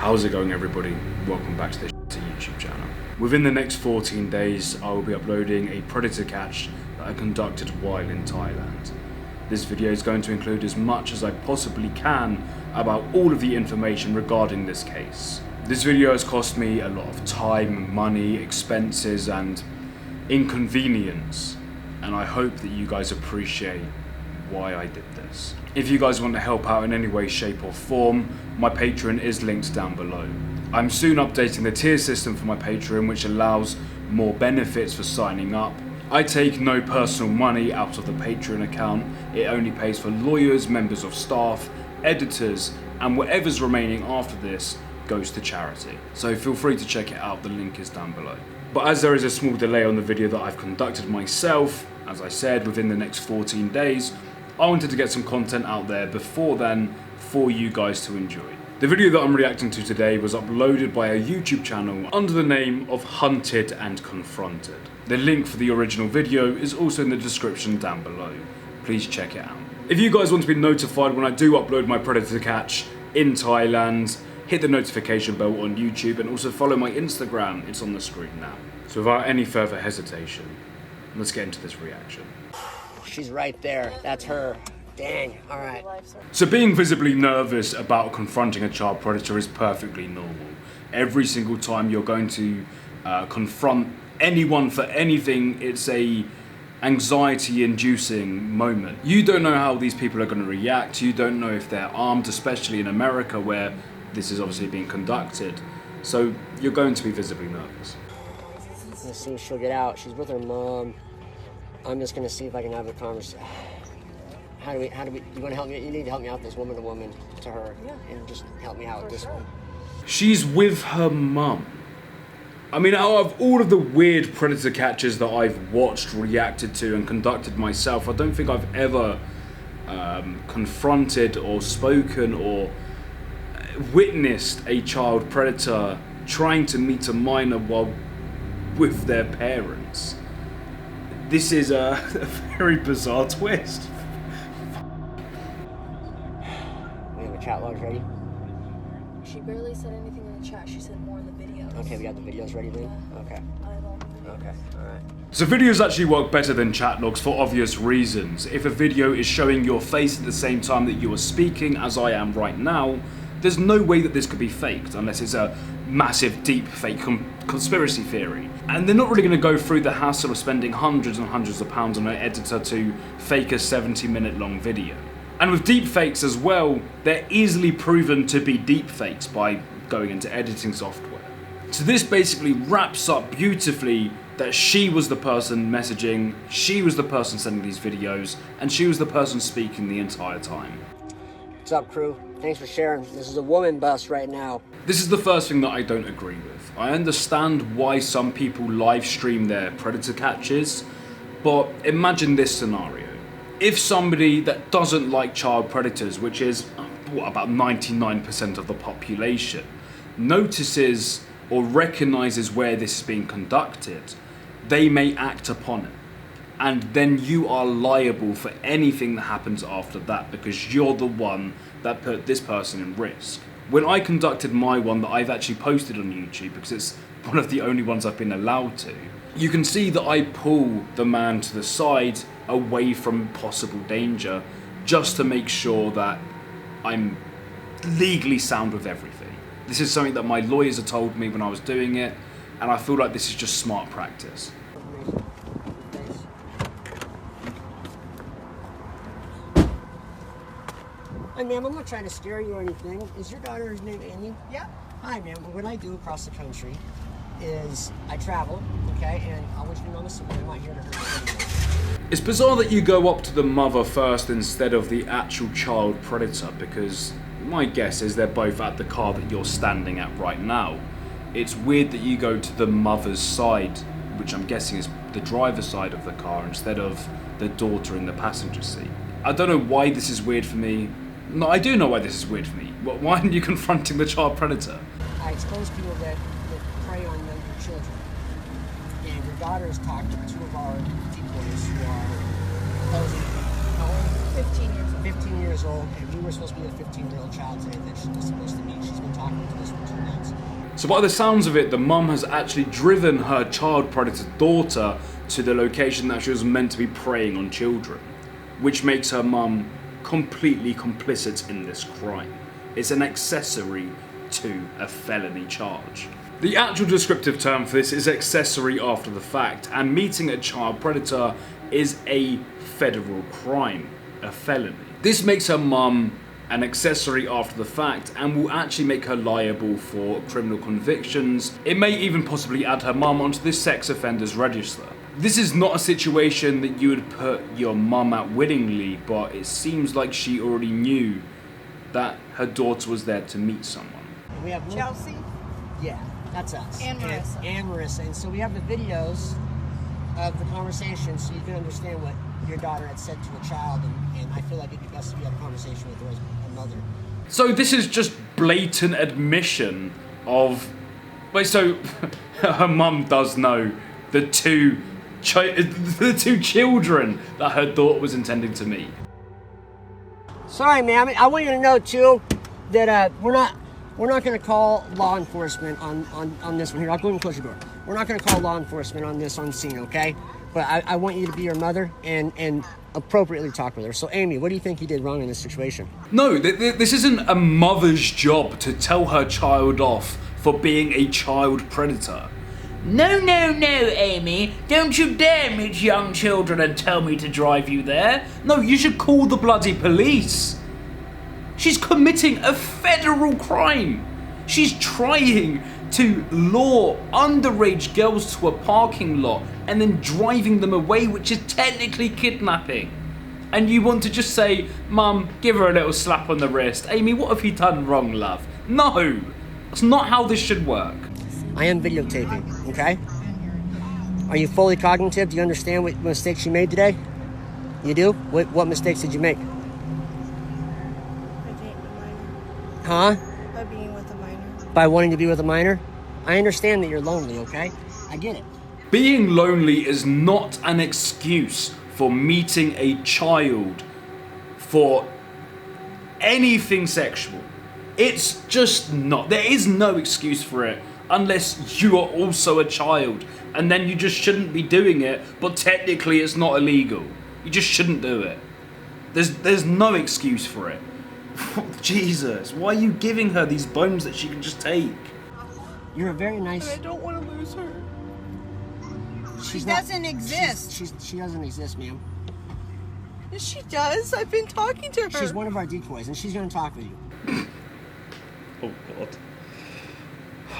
How's it going, everybody? Welcome back to the YouTube channel. Within the next 14 days, I will be uploading a predator catch that I conducted while in Thailand. This video is going to include as much as I possibly can about all of the information regarding this case. This video has cost me a lot of time, money, expenses and inconvenience, and I hope that you guys appreciate why I did this. If you guys want to help out in any way, shape or form, my Patreon is linked down below. I'm soon updating the tier system for my Patreon, which allows more benefits for signing up. I take no personal money out of the Patreon account. It only pays for lawyers, members of staff, editors, and whatever's remaining after this goes to charity. So feel free to check it out, the link is down below. But as there is a small delay on the video that I've conducted myself, as I said, within the next 14 days, I wanted to get some content out there before then for you guys to enjoy. The video that I'm reacting to today was uploaded by a YouTube channel under the name of Hunted and Confronted. The link for the original video is also in the description down below. Please check it out. If you guys want to be notified when I do upload my predator catch in Thailand, hit the notification bell on YouTube and also follow my Instagram, it's on the screen now. So without any further hesitation, let's get into this reaction. She's right there. That's her. Dang. All right. So being visibly nervous about confronting a child predator is perfectly normal. Every single time you're going to confront anyone for anything, it's a anxiety-inducing moment. You don't know how these people are going to react. You don't know if they're armed, especially in America where this is obviously being conducted. So you're going to be visibly nervous. Let's see if she'll get out. She's with her mom. I'm just gonna see if I can have a conversation. How do we, you wanna help me? You need to help me out this woman to woman to her. Yeah. And just help me out with this one. She's with her mum. I mean, out of all of the weird predator catches that I've watched, reacted to and conducted myself, I don't think I've ever confronted or spoken or witnessed a child predator trying to meet a minor while with their parents. This is a very bizarre twist. We have a chat logs ready? She barely said anything in the chat. She said more in the videos. Okay, we got the videos ready, Lee? Yeah. Okay. Okay, alright. So videos actually work better than chat logs for obvious reasons. If a video is showing your face at the same time that you are speaking, as I am right now, there's no way that this could be faked unless it's a massive deep fake conspiracy theory. And they're not really going to go through the hassle of spending hundreds and hundreds of pounds on an editor to fake a 70-minute long video. And with deep fakes as well, they're easily proven to be deep fakes by going into editing software. So this basically wraps up beautifully that she was the person messaging, she was the person sending these videos, and she was the person speaking the entire time. What's up, crew? Thanks for sharing. This is a woman bus right now. This is the first thing that I don't agree with. I understand why some people live stream their predator catches, but imagine this scenario. If somebody that doesn't like child predators, which is about 99% of the population, notices or recognizes where this is being conducted, they may act upon it. And then you are liable for anything that happens after that because you're the one that put this person in risk. When I conducted my one that I've actually posted on YouTube, because it's one of the only ones I've been allowed to, you can see that I pull the man to the side away from possible danger just to make sure that I'm legally sound with everything. This is something that my lawyers had told me when I was doing it, and I feel like this is just smart practice. Hi, ma'am, I'm not trying to scare you or anything. Is your daughter's name Amy? Yeah. Hi, ma'am. What I do across the country is I travel, okay, and I want you to know this, I'm not here to hurt anyone. It's bizarre that you go up to the mother first instead of the actual child predator, because my guess is they're both at the car that you're standing at right now. It's weird that you go to the mother's side, which I'm guessing is the driver's side of the car, instead of the daughter in the passenger seat. I don't know why this is weird for me. No, I do know why this is weird for me. Why aren't you confronting the child predator? I expose people that prey on younger children. And your daughter has talked to two of our decoys who are posing. How old? 15 years old. 15 years years old, and we were supposed to be a 15-year-old child today that she was supposed to meet. She's been talking to this for 2 months. So by the sounds of it, the mum has actually driven her child predator daughter to the location that she was meant to be preying on children, which makes her mum completely complicit in this crime. It's an accessory to a felony charge. The actual descriptive term for this is accessory after the fact, and meeting a child predator is a federal crime, a felony. This makes her mum an accessory after the fact and will actually make her liable for criminal convictions. It may even possibly add her mum onto the sex offenders register. This is not a situation that you would put your mum at willingly, but it seems like she already knew that her daughter was there to meet someone. We have Chelsea? Yeah, that's us. And Marissa. And Marissa. And so we have the videos of the conversation so you can understand what your daughter had said to a child, and I feel like it'd be best if you had a conversation with her as a mother. So this is just blatant admission of... Wait, so her mum does know the two children that her daughter was intending to meet. Sorry, ma'am. I want you to know too that we're not going to call law enforcement on this one here. I'll go ahead and close your door. We're not going to call law enforcement on this on scene, okay? But I want you to be your mother and appropriately talk with her. So, Amy, what do you think you did wrong in this situation? No, this isn't a mother's job to tell her child off for being a child predator. No, Amy. Don't you dare meet young children and tell me to drive you there. No, you should call the bloody police. She's committing a federal crime. She's trying to lure underage girls to a parking lot and then driving them away, which is technically kidnapping. And you want to just say, Mum, give her a little slap on the wrist. Amy, what have you done wrong, love? No, that's not how this should work. I am videotaping, okay? Are you fully cognitive? Do you understand what mistakes you made today? You do? What mistakes did you make? Huh? By being with a minor. By wanting to be with a minor? I understand that you're lonely, okay? I get it. Being lonely is not an excuse for meeting a child for anything sexual. It's just not. There is no excuse for it unless you are also a child, and then you just shouldn't be doing it, but technically it's not illegal. You just shouldn't do it. There's no excuse for it. Jesus, why are you giving her these bones that she can just take? You're a very nice... I don't want to lose her. She doesn't exist. She doesn't exist, ma'am. Yes, she does. I've been talking to her. She's one of our decoys, and she's going to talk with you. Oh, God.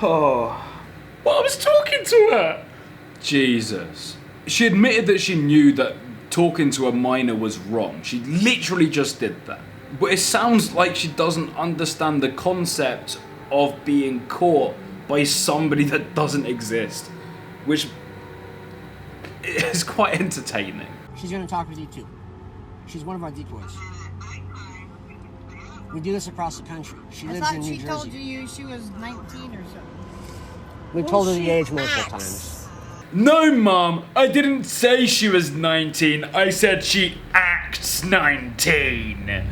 Oh. Well, I was talking to her! Jesus. She admitted that she knew that talking to a minor was wrong. She literally just did that. But it sounds like she doesn't understand the concept of being caught by somebody that doesn't exist, which is quite entertaining. She's going to talk with you too. She's one of our decoys. We do this across the country. She lives in New Jersey. I thought she told you she was 19 or something. We've told her the age multiple times. No, Mom, I didn't say she was 19. I said she acts 19.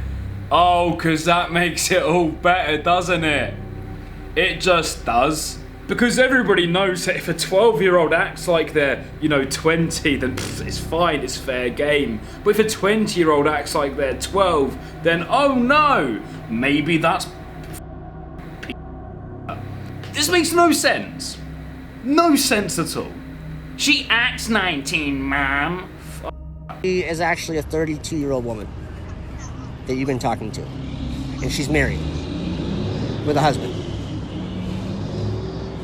Oh, 'cause that makes it all better, doesn't it? It just does. Because everybody knows that if a 12-year-old acts like they're, 20, then it's fine, it's fair game. But if a 20-year-old acts like they're 12, then oh no, maybe that's... This makes no sense. No sense at all. She acts 19, ma'am. She is actually a 32-year-old woman that you've been talking to. And she's married with a husband.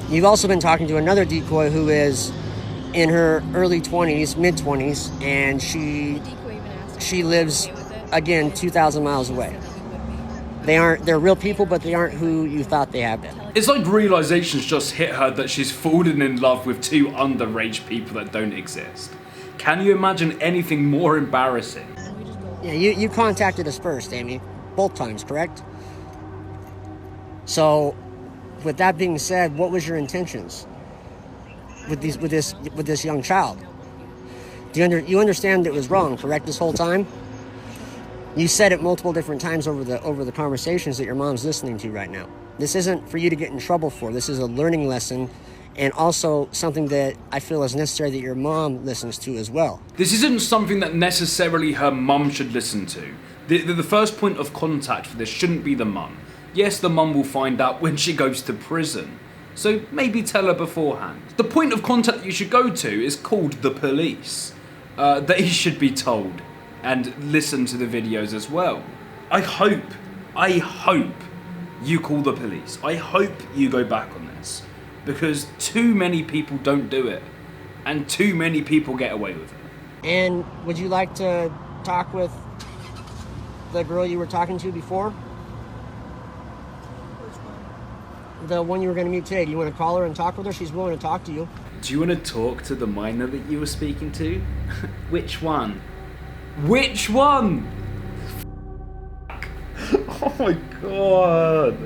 You've also been talking to another decoy who is in her early 20s, mid-20s, and she lives, again, 2,000 miles away. They're real people, but they aren't who you thought they have been. It's like realization's just hit her that she's fallen in love with two underage people that don't exist. Can you imagine anything more embarrassing? Yeah, you contacted us first, Amy. Both times, correct? So, with that being said, what was your intentions with this young child? You understand it was wrong, correct, this whole time? You said it multiple different times over the conversations that your mom's listening to right now. This isn't for you to get in trouble for. This is a learning lesson, and also something that I feel is necessary that your mom listens to as well. This isn't something that necessarily her mum should listen to. The first point of contact for this shouldn't be the mum. Yes, the mum will find out when she goes to prison, so maybe tell her beforehand. The point of contact that you should go to is called the police. They should be told and listen to the videos as well. I hope you call the police. I hope you go back on this, because too many people don't do it, and too many people get away with it. And would you like to talk with the girl you were talking to before? The one you were going to meet today. Do you want to call her and talk with her? She's willing to talk to you. Do you want to talk to the minor that you were speaking to? Which one? Which one? Oh my god.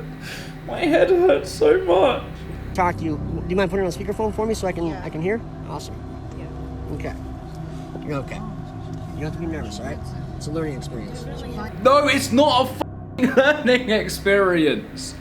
My head hurts so much. Talk to you. Do you mind putting it on speakerphone for me so I can hear? Awesome. Yeah. Okay. You're okay. You don't have to be nervous, all right? It's a learning experience. No, it's not a f***ing learning experience.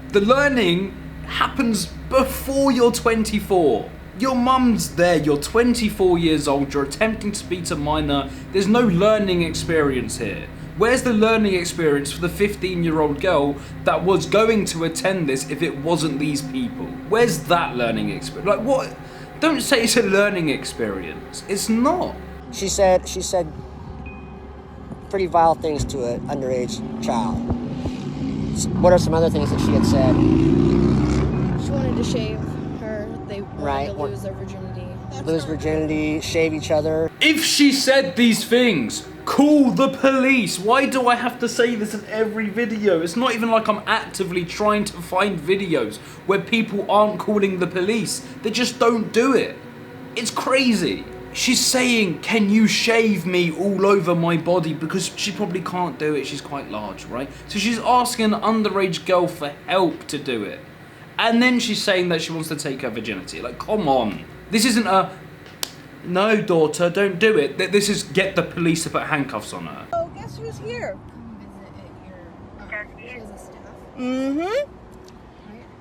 The learning happens before you're 24. Your mum's there, you're 24 years old, you're attempting to speak to minor. There's no learning experience here. Where's the learning experience for the 15-year-old girl that was going to attend this if it wasn't these people? Where's that learning experience? Like, what? Don't say it's a learning experience. It's not. She said pretty vile things to an underage child. What are some other things that she had said? She wanted to shave her. They wanted to lose their virginity. Lose virginity, shave each other. If she said these things, call the police. Why do I have to say this in every video? It's not even like I'm actively trying to find videos where people aren't calling the police. They just don't do it. It's crazy. She's saying, can you shave me all over my body? Because she probably can't do it. She's quite large, right? So she's asking an underage girl for help to do it. And then she's saying that she wants to take her virginity. Like, come on. This isn't a, no, daughter, don't do it. This is get the police to put handcuffs on her. Oh, guess who's here? Come visit at your, she has a staff. Mm-hmm. Right?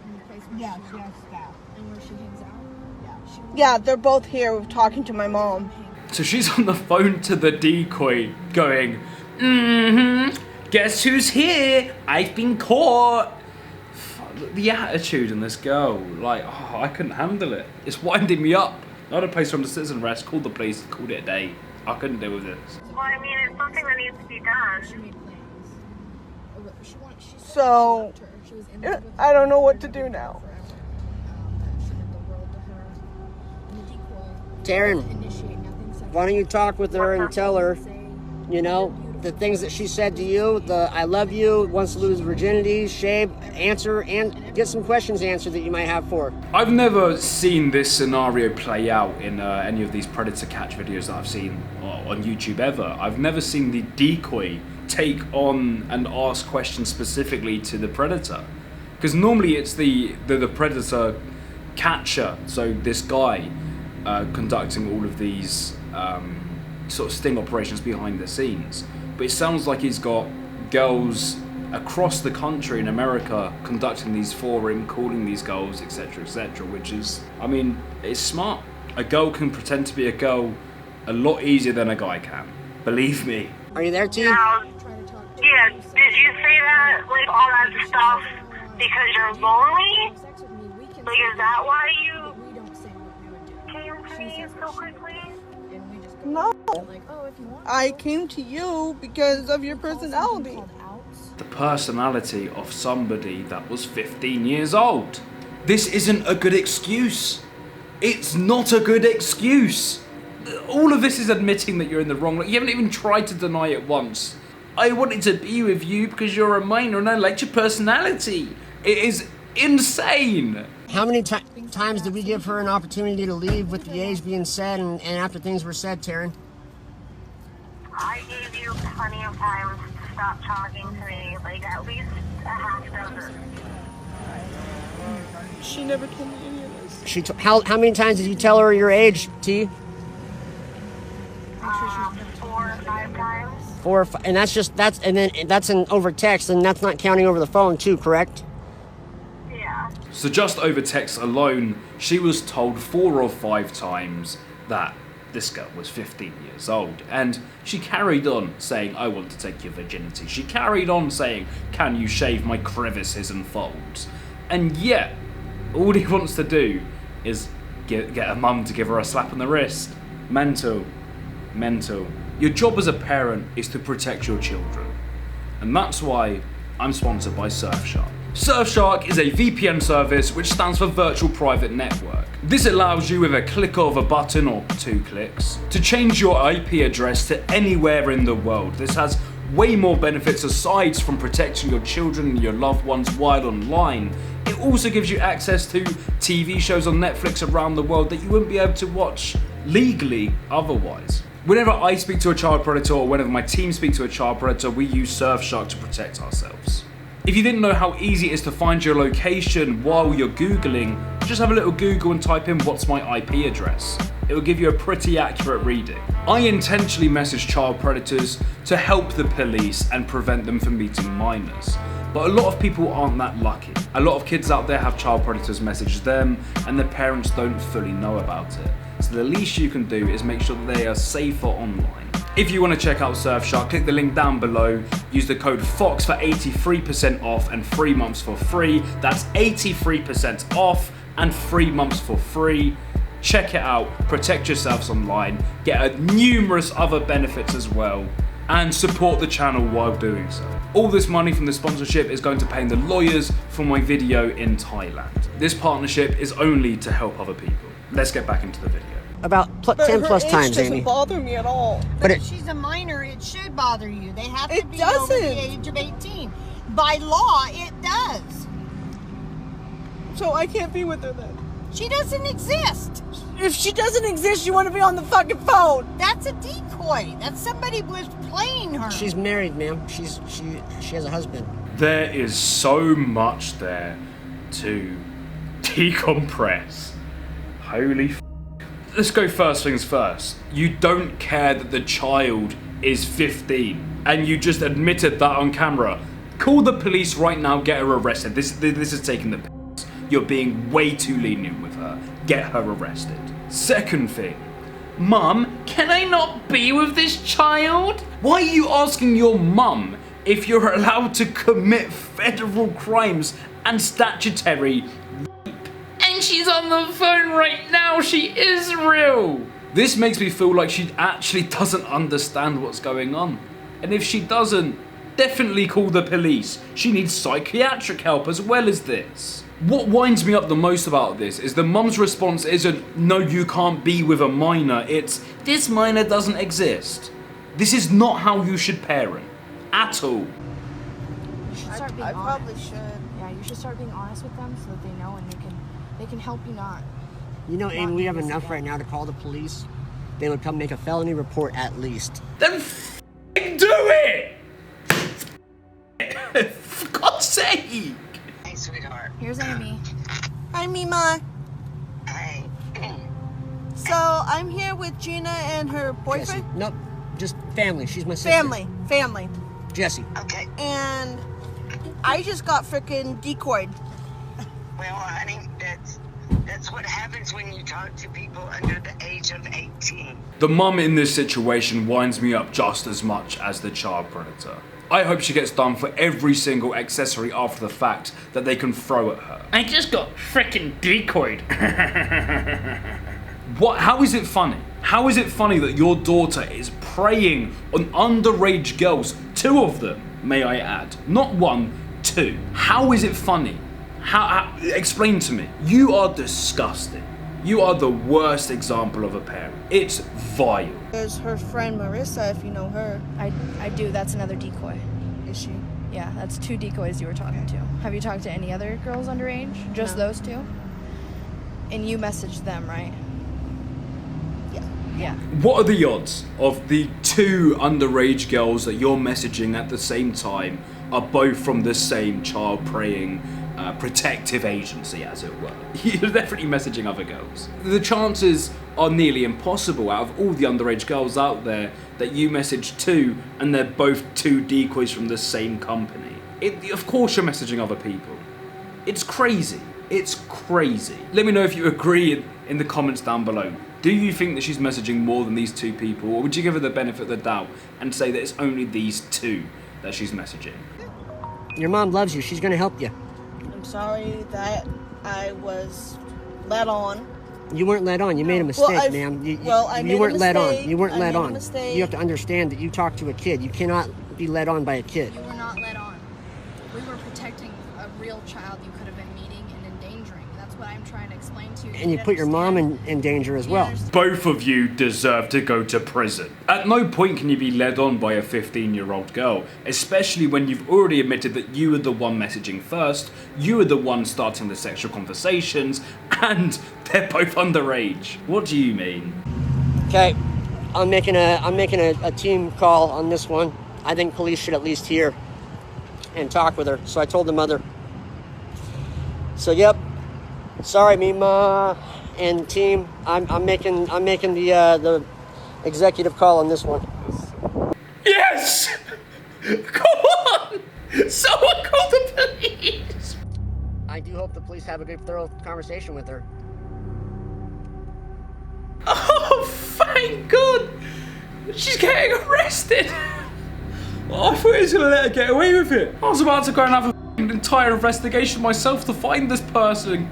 In the place where Yeah, she she has staff. and where she hangs out. Yeah, they're both here talking to my mom. So she's on the phone to the decoy going, guess who's here? I've been caught. The attitude in this girl, like, oh, I couldn't handle it. It's winding me up. I had a place from the citizen arrest, called the police, called it a day. I couldn't deal with this. Well, I mean, it's something that needs to be done. She made plans. She said So, she loved her. She was in love with her. I don't know what to do now. Forever. She meant the world to her. And the decoy Taryn, doesn't initiate nothing sexual. why don't you talk with her and tell her, Say, you know, the things that she said to you, the I love you, wants to lose virginity, shave, answer, and get some questions answered that you might have for her. I've never seen this scenario play out in any of these predator catch videos that I've seen on YouTube ever. I've never seen the decoy take on and ask questions specifically to the predator. Because normally it's the predator catcher, so this guy conducting all of these sort of sting operations behind the scenes. But it sounds like he's got girls across the country in America conducting these for him, calling these girls, etc., etc., which is, I mean, it's smart. A girl can pretend to be a girl a lot easier than a guy can. Believe me. Are you there, T? Now, trying to talk to yeah, did you say that, like, all that stuff because you're lonely? sex with me. We can Like, is that why you we don't say what we would do. came to me so quickly? And we just go No, like, oh, if you want. I came to you because of your personality. Called out. The personality of somebody that was 15 years old. This isn't a good excuse. It's not a good excuse. All of this is admitting that you're in the wrong. Like, you haven't even tried to deny it once. I wanted to be with you because you're a minor and I liked your personality. It is insane. How many times did we give her an opportunity to leave with the age being said and after things were said, Taryn? I gave you plenty of time to stop talking to me, like, at least a half dozen. She never told me any of this. How many times did you tell her your age, T? 4 or 5 times. 4 or 5, and that's in over text, and that's not counting over the phone too, correct? Yeah. So just over text alone, she was told 4 or 5 times that this girl was 15 years old, and she carried on saying, I want to take your virginity. She carried on saying, can you shave my crevices and folds? And yet, all he wants to do is get a mum to give her a slap on the wrist. Mental. Your job as a parent is to protect your children. And that's why I'm sponsored by Surfshark. Surfshark is a VPN service which stands for Virtual Private Network. This allows you with a click of a button or 2 clicks to change your IP address to anywhere in the world. This has way more benefits aside from protecting your children and your loved ones while online. It also gives you access to TV shows on Netflix around the world that you wouldn't be able to watch legally otherwise. Whenever I speak to a child predator or whenever my team speak to a child predator, we use Surfshark to protect ourselves. If you didn't know how easy it is to find your location while you're Googling, just have a little Google and type in what's my IP address. It will give you a pretty accurate reading. I intentionally message child predators to help the police and prevent them from meeting minors. But a lot of people aren't that lucky. A lot of kids out there have child predators message them and their parents don't fully know about it. So the least you can do is make sure that they are safer online. If you want to check out Surfshark, click the link down below. Use the code FOX for 83% off and 3 months for free. That's 83% off and 3 months for free. Check it out, protect yourselves online, get numerous other benefits as well, and support the channel while doing so. All this money from the sponsorship is going to pay the lawyers for my video in Thailand. This partnership is only to help other people. Let's get back into the video. About 10 plus times, It doesn't Amy. bother me at all. But If she's a minor, it should bother you. They have to It be over doesn't. the age of 18. By law, it does. So I can't be with her then. She doesn't exist. If she doesn't exist, you want to be on the fucking phone. That's a decoy. That's somebody was playing her. She's married, ma'am. She has a husband. There is so much there to decompress. Holy f***. Let's go first things first. You don't care that the child is 15 and you just admitted that on camera. Call the police right now, get her arrested. This is taking the piss. You're being way too lenient with her. Get her arrested. Second thing. Mum, can I not be with this child? Why are you asking your mum if you're allowed to commit federal crimes and statutory rape? And she's on the phone right now, she is real. This makes me feel like she actually doesn't understand what's going on. And if she doesn't, definitely call the police. She needs psychiatric help as well as this. What winds me up the most about this is the mum's response isn't, no, you can't be with a minor. It's, this minor doesn't exist. This is not how you should parent. At all. You should start being I honest. probably should. Yeah, you should start being honest with them so that they know and they can help you not. You know, Amy, we have enough right now to call the police. They would come make a felony report at least. Then f***ing do it! For God's sake! Hey, sweetheart. Here's Amy. Hi, Mima. Hey. So I'm here with Gina and her Jesse. boyfriend. Nope, just family. She's my sister. Family. Jesse. Okay. And I just got freaking decoyed. Well, honey, that's what happens when you talk to people under the age of 18. The mum in this situation winds me up just as much as the child predator. I hope she gets done for every single accessory after the fact that they can throw at her. I just got frickin' decoyed. What? How is it funny? How is it funny that your daughter is preying on underage girls? 2 of them, may I add. Not 1, 2. How is it funny? How explain to me. You are disgusting. You are the worst example of a parent. It's vile. There's her friend Marissa, if you know her. I do. That's another decoy. Is she? Yeah, that's 2 decoys you were talking to. Have you talked to any other girls underage? Just No. those 2? And you messaged them, right? Yeah. Yeah. What are the odds of the 2 underage girls that you're messaging at the same time are both from the same child preying protective agency, as it were? You're definitely messaging other girls. The chances are nearly impossible out of all the underage girls out there that you message to, and they're both two decoys from the same company. Of course you're messaging other people. It's crazy. It's crazy. Let me know if you agree in the comments down below. Do you think that she's messaging more than these two people, or would you give her the benefit of the doubt and say that it's only these two that she's messaging? Your mom loves you. She's going to help you. I'm sorry that I was led on. You weren't led on. You made a mistake, ma'am. You weren't led on. You weren't led on. You have to understand that you talked to a kid. You cannot be led on by a kid. You were not led on. We were protecting a real child you could have been meeting and endangering. That's what I'm trying to explain to you. And you put your mom in danger as well. Both of you deserve to go to prison. At no point can you be led on by a 15-year-old girl, especially when you've already admitted that you were the one messaging first, you were the one starting the sexual conversations, and they're both underage. What do you mean? Okay, I'm making a team call on this one. I think police should at least hear and talk with her. So I told the mother. So yep. Sorry, Mima and team. I'm making the executive call on this one. Yes! Come on! Someone call the police! I do hope the police have a good, thorough conversation with her. Oh, thank God! She's getting arrested! Oh, I thought he was gonna let her get away with it. I was about to go and have an entire investigation myself to find this person.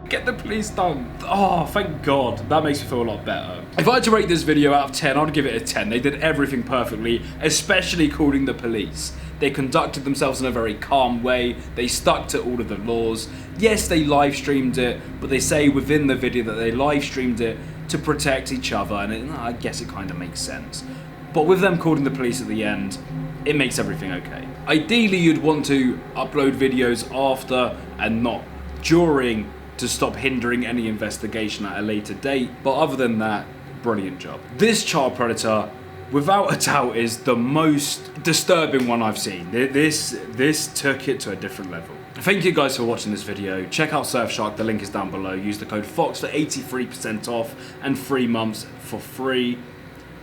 Get the police done. Oh, thank God. That makes me feel a lot better. If I had to rate this video out of 10, I'd give it a 10. They did everything perfectly, especially calling the police. They conducted themselves in a very calm way. They stuck to all of the laws. Yes, they live streamed it, but they say within the video that they live streamed it to protect each other, and I guess it kind of makes sense. But with them calling the police at the end, it makes everything okay. Ideally, you'd want to upload videos after and not during to stop hindering any investigation at a later date. But other than that, brilliant job. This child predator, without a doubt, is the most disturbing one I've seen. This took it to a different level. Thank you guys for watching this video. Check out Surfshark, the link is down below. Use the code FOX for 83% off and 3 months for free.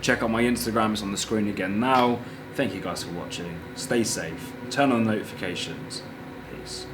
Check out my Instagram, it's on the screen again now. Thank you guys for watching. Stay safe. Turn on notifications. Peace.